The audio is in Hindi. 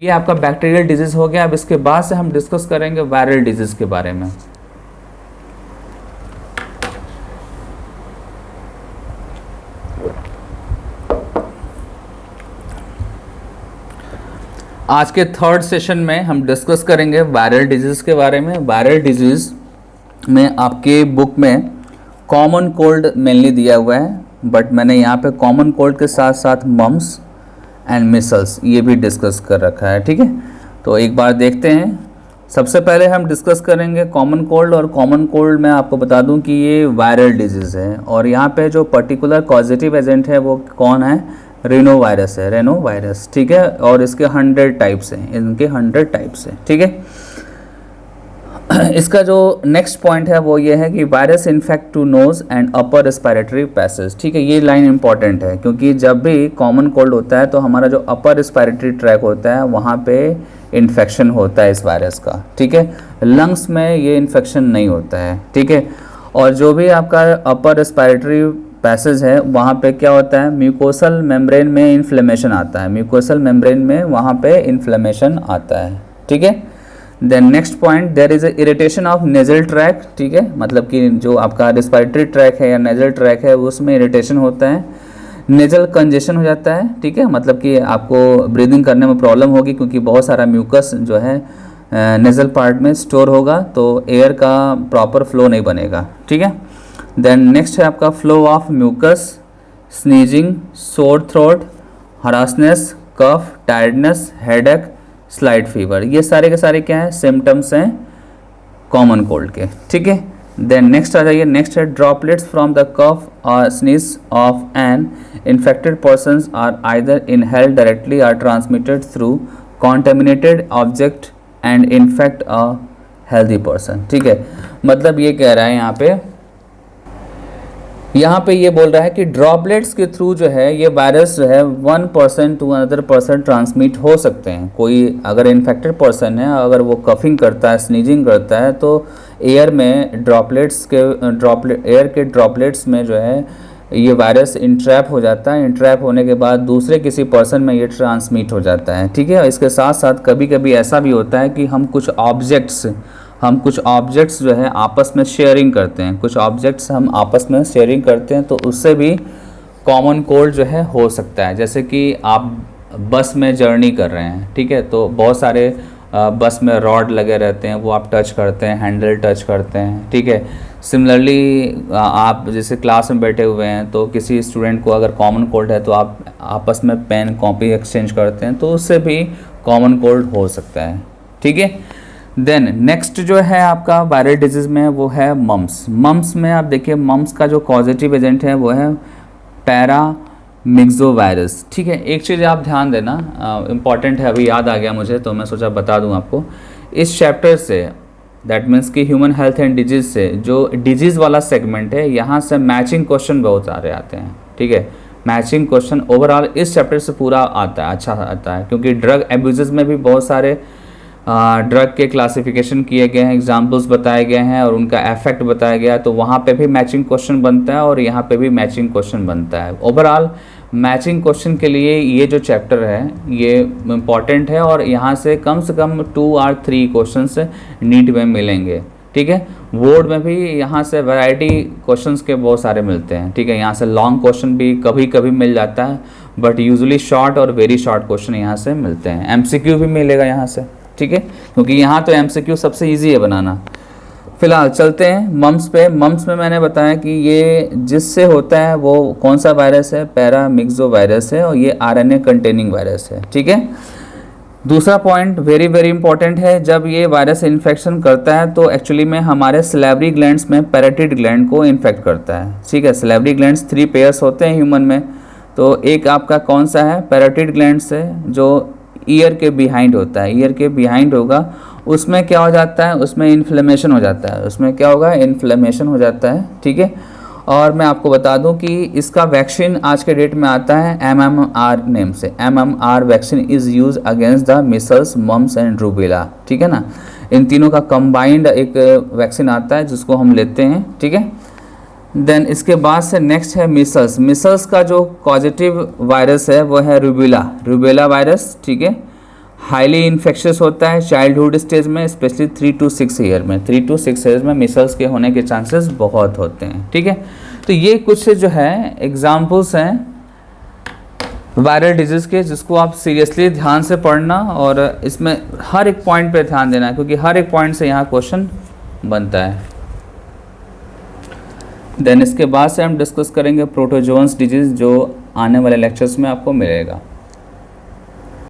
ये आपका बैक्टीरियल डिजीज़ हो गया। अब इसके बाद से हम डिस्कस करेंगे वायरल डिजीज़ के बारे में। आज के थर्ड सेशन में हम डिस्कस करेंगे वायरल डिजीज़ के बारे में। वायरल डिजीज़ में आपके बुक में कॉमन कोल्ड मेनली दिया हुआ है, बट मैंने यहाँ पे कॉमन कोल्ड के साथ साथ मम्स एंड मिसल्स ये भी डिस्कस कर रखा है। ठीक है, तो एक बार देखते हैं। सबसे पहले हम डिस्कस करेंगे कॉमन कोल्ड, और कॉमन कोल्ड में आपको बता दूं कि ये वायरल डिजीज़ है, और यहाँ पे जो पर्टिकुलर कॉजेटिव एजेंट है वो कौन है, रेनो वायरस है, रेनो वायरस। ठीक है, और इसके 100 टाइप्स हैं, इनके 100 टाइप्स हैं। ठीक है, इसका जो नेक्स्ट पॉइंट है वो ये है कि virus infect to nose and upper respiratory passage. ठीक है, ये लाइन इंपॉर्टेंट है क्योंकि जब भी कॉमन कोल्ड होता है तो हमारा जो अपर रेस्पिरेटरी ट्रैक होता है वहाँ पे इन्फेक्शन होता है इस वायरस का। ठीक है, लंग्स में ये इन्फेक्शन नहीं होता है। ठीक है, और जो भी आपका अपर रेस्पिरेटरी पैसेज है वहाँ पे क्या होता है, म्यूकोसल मेम्ब्रेन में इन्फ्लेमेशन आता है, म्यूकोसल मेम्ब्रेन में वहाँ पे इन्फ्लेमेशन आता है। ठीक है, then next point, there is irritation of nasal track. ठीक है, मतलब कि जो आपका रेस्पिरेटरी ट्रैक है या नेजल ट्रैक है उसमें इरिटेशन होता है, नेजल कंजेशन हो जाता है। ठीक है, मतलब कि आपको ब्रीदिंग करने में प्रॉब्लम होगी क्योंकि बहुत सारा म्यूकस जो है नेजल पार्ट में स्टोर होगा, तो एयर का प्रॉपर फ्लो नहीं बनेगा। ठीक है, देन नेक्स्ट है आपका flow of mucus, sneezing, sore throat, hoarseness, cough, tiredness, headache, slight fever. ये सारे के सारे क्या हैं, सिम्टम्स हैं कॉमन कोल्ड के। ठीक है, देन नेक्स्ट आ जाइए। नेक्स्ट है ड्रॉपलेट्स फ्रॉम द कफ और sneeze of an infected persons are either inhaled directly or transmitted through contaminated object and infect a healthy person. ठीक है, मतलब ये कह रहा है यहाँ पे ये बोल रहा है कि ड्रॉपलेट्स के थ्रू जो है ये वायरस जो है 1% टू अनदर पर्सन ट्रांसमिट हो सकते हैं। कोई अगर इन्फेक्टेड पर्सन है, अगर वो कफिंग करता है, स्नीजिंग करता है, तो एयर में एयर के ड्रॉपलेट्स में जो है ये वायरस इंट्रैप हो जाता है। इंट्रैप होने के बाद दूसरे किसी पर्सन में ये ट्रांसमिट हो जाता है। ठीक है, इसके साथ साथ कभी कभी ऐसा भी होता है कि हम कुछ ऑब्जेक्ट्स जो है आपस में शेयरिंग करते हैं, कुछ ऑब्जेक्ट्स हम आपस में शेयरिंग करते हैं, तो उससे भी कॉमन कोल्ड जो है हो सकता है। जैसे कि आप बस में जर्नी कर रहे हैं, ठीक है, तो बहुत सारे बस में रॉड लगे रहते हैं, वो आप टच करते हैं, हैंडल टच करते हैं। ठीक है, सिमिलरली आप जैसे क्लास में बैठे हुए हैं तो किसी स्टूडेंट को अगर कॉमन कोल्ड है तो आप आपस में पेन कॉपी एक्सचेंज करते हैं, तो उससे भी कॉमन कोल्ड हो सकता है। ठीक है, देन नेक्स्ट जो है आपका वायरल डिजीज़ में वो है मम्स। मम्स में आप देखिए, मम्स का जो पॉजिटिव एजेंट है वो है पैरामिक्सोवायरस। ठीक है, एक चीज़ आप ध्यान देना, इम्पॉर्टेंट है, अभी याद आ गया मुझे तो मैं सोचा बता दूं आपको। इस चैप्टर से, दैट मीन्स कि ह्यूमन हेल्थ एंड डिजीज़ से, जो डिजीज़ वाला सेगमेंट है यहाँ से मैचिंग क्वेश्चन बहुत सारे आते हैं। ठीक है, मैचिंग क्वेश्चन ओवरऑल इस चैप्टर से पूरा आता है, अच्छा आता है, क्योंकि ड्रग एब्यूजेस में भी बहुत सारे ड्रग के क्लासिफिकेशन किए गए हैं, एग्जाम्पल्स बताए गए हैं और उनका इफेक्ट बताया गया है, तो वहाँ पे भी मैचिंग क्वेश्चन बनता है और यहाँ पे भी मैचिंग क्वेश्चन बनता है। ओवरऑल मैचिंग क्वेश्चन के लिए ये जो चैप्टर है ये इम्पॉर्टेंट है, और यहाँ से कम 2 और 3 क्वेश्चंस नीट में मिलेंगे। ठीक है, बोर्ड में भी यहाँ से वैरायटी क्वेश्चंस के बहुत सारे मिलते हैं। ठीक है, यहाँ से लॉन्ग क्वेश्चन भी कभी कभी मिल जाता है, बट यूजुअली शॉर्ट और वेरी शॉर्ट क्वेश्चन यहाँ से मिलते हैं। एमसीक्यू भी मिलेगा यहाँ से। ठीक है, क्योंकि यहाँ तो एमसीक्यू सबसे इजी है बनाना। फिलहाल चलते हैं मम्स पे। मम्स में मैंने बताया कि ये जिससे होता है वो कौन सा वायरस है, पैरामिक्सोवायरस है, और ये आरएनए कंटेनिंग वायरस है। ठीक है, दूसरा पॉइंट वेरी वेरी इंपॉर्टेंट है, जब ये वायरस इन्फेक्शन करता है तो एक्चुअली में हमारे सलेवरी ग्लैंड्स में पैराटिड ग्लैंड को इन्फेक्ट करता है। ठीक है, सलेवरी ग्लैंड्स 3 पेयर्स होते हैं ह्यूमन में, तो एक आपका कौन सा है, पैराटिड ग्लैंड्स है, जो ईयर के बिहाइंड होता है, ईयर के बिहाइंड होगा, उसमें क्या हो जाता है, उसमें इन्फ्लेमेशन हो जाता है, उसमें क्या होगा, इन्फ्लेमेशन हो जाता है। ठीक है, और मैं आपको बता दूं कि इसका वैक्सीन आज के डेट में आता है MMR नेम से। MMR vaccine is use against the measles, mumps and rubella. ठीक है ना, इन तीनों का कंबाइंड एक वैक्सीन आता है जिसको हम लेते हैं। ठीक है, देन इसके बाद से नेक्स्ट है मिसल्स। मिसल्स का जो पॉजिटिव वायरस है वो है रूबेला वायरस। ठीक है, हाईली इन्फेक्शियस होता है चाइल्डहुड स्टेज में, स्पेशली 3 to 6 ईयर में। 3 to 6 ईयर्स में मिसल्स के होने के चांसेस बहुत होते हैं, ठीक है। तो ये कुछ जो है एग्जाम्पल्स हैं वायरल डिजीज़ के, जिसको आप सीरियसली ध्यान से पढ़ना और इसमें हर एक पॉइंट पे ध्यान देना है, क्योंकि हर एक पॉइंट से यहाँ क्वेश्चन बनता है। देन इसके बाद से हम डिस्कस करेंगे प्रोटोजोन्स डिजीज़, जो आने वाले लेक्चर्स में आपको मिलेगा।